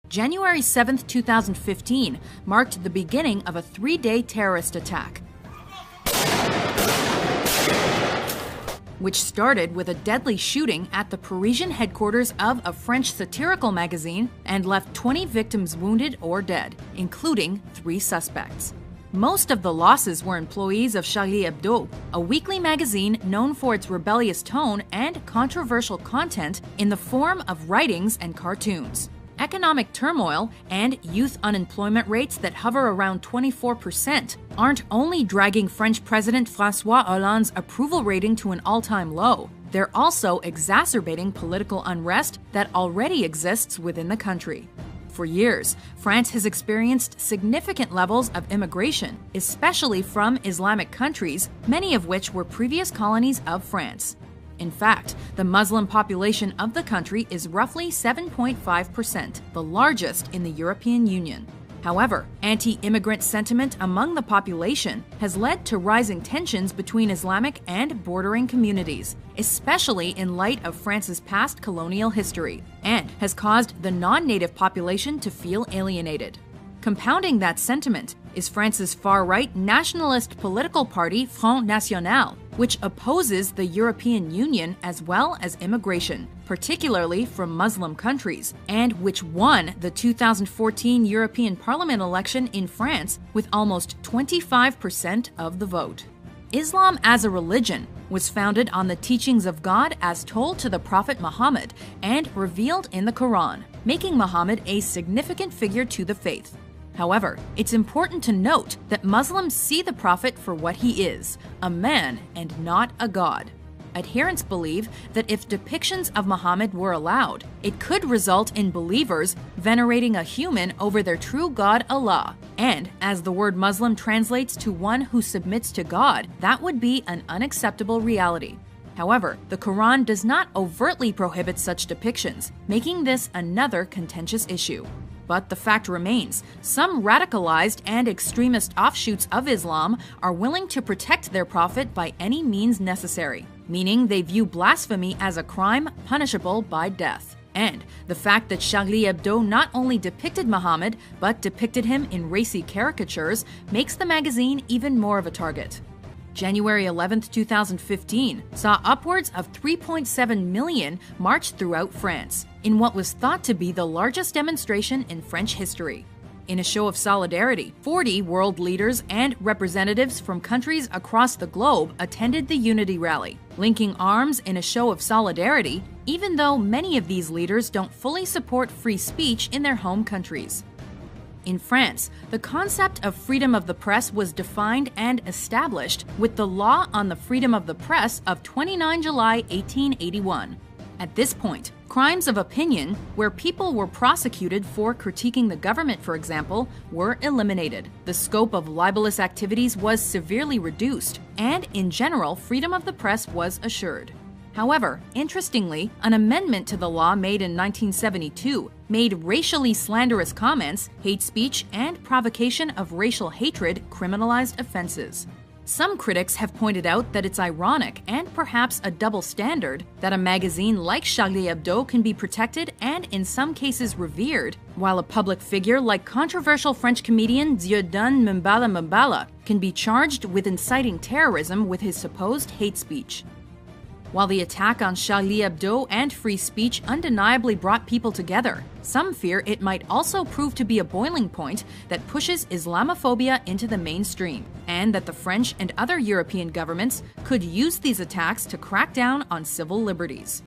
January 7, 2015 marked the beginning of a three-day terrorist attack, which started with a deadly shooting at the Parisian headquarters of a French satirical magazine and left 20 victims wounded or dead, including 3 suspects. Most of the losses were employees of Charlie Hebdo, a weekly magazine known for its rebellious tone and controversial content in the form of writings and cartoons. Economic turmoil and youth unemployment rates that hover around 24% aren't only dragging French President François Hollande's approval rating to an all-time low, they're also exacerbating political unrest that already exists within the country. For years, France has experienced significant levels of immigration, especially from Islamic countries, many of which were previous colonies of France. In fact, the Muslim population of the country is roughly 7.5%, the largest in the European Union. However, anti-immigrant sentiment among the population has led to rising tensions between Islamic and bordering communities, especially in light of France's past colonial history, and has caused the non-native population to feel alienated. Compounding that sentiment is France's far-right nationalist political party Front National, which opposes the European Union as well as immigration, particularly from Muslim countries, and which won the 2014 European Parliament election in France with almost 25% of the vote. Islam as a religion was founded on the teachings of God as told to the Prophet Muhammad and revealed in the Quran, making Muhammad a significant figure to the faith. However, it's important to note that Muslims see the Prophet for what he is, a man and not a god. Adherents believe that if depictions of Muhammad were allowed, it could result in believers venerating a human over their true God Allah, and as the word Muslim translates to one who submits to God, that would be an unacceptable reality. However, the Quran does not overtly prohibit such depictions, making this another contentious issue. But the fact remains, some radicalized and extremist offshoots of Islam are willing to protect their prophet by any means necessary, meaning they view blasphemy as a crime punishable by death. And the fact that Charlie Hebdo not only depicted Muhammad, but depicted him in racy caricatures makes the magazine even more of a target. January 11, 2015 saw upwards of 3.7 million march throughout France, in what was thought to be the largest demonstration in French history. In a show of solidarity, 40 world leaders and representatives from countries across the globe attended the Unity Rally, linking arms in a show of solidarity, even though many of these leaders don't fully support free speech in their home countries. In France, the concept of freedom of the press was defined and established with the Law on the Freedom of the Press of 29 July 1881. At this point, crimes of opinion, where people were prosecuted for critiquing the government, for example, were eliminated. The scope of libelous activities was severely reduced, and in general, freedom of the press was assured. However, interestingly, an amendment to the law made in 1972 made racially slanderous comments, hate speech, and provocation of racial hatred criminalized offenses. Some critics have pointed out that it's ironic and perhaps a double standard that a magazine like Charlie Hebdo can be protected and in some cases revered, while a public figure like controversial French comedian Dieudonné Mbala can be charged with inciting terrorism with his supposed hate speech. While the attack on Charlie Hebdo and free speech undeniably brought people together, some fear it might also prove to be a boiling point that pushes Islamophobia into the mainstream, and that the French and other European governments could use these attacks to crack down on civil liberties.